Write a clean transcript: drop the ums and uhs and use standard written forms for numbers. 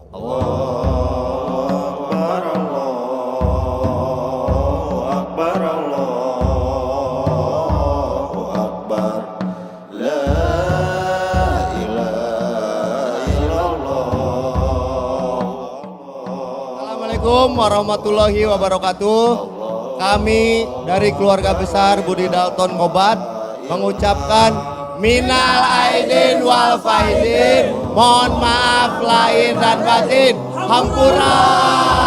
Allahu Akbar, Allahu Akbar, Allahu Akbar. La ilaha illallah. Assalamualaikum warahmatullahi wabarakatuh. Kami dari keluarga besar Budi Dalton Ngobat mengucapkan minal aidin wal faizin, mohon maaf lahir dan batin. Hampura.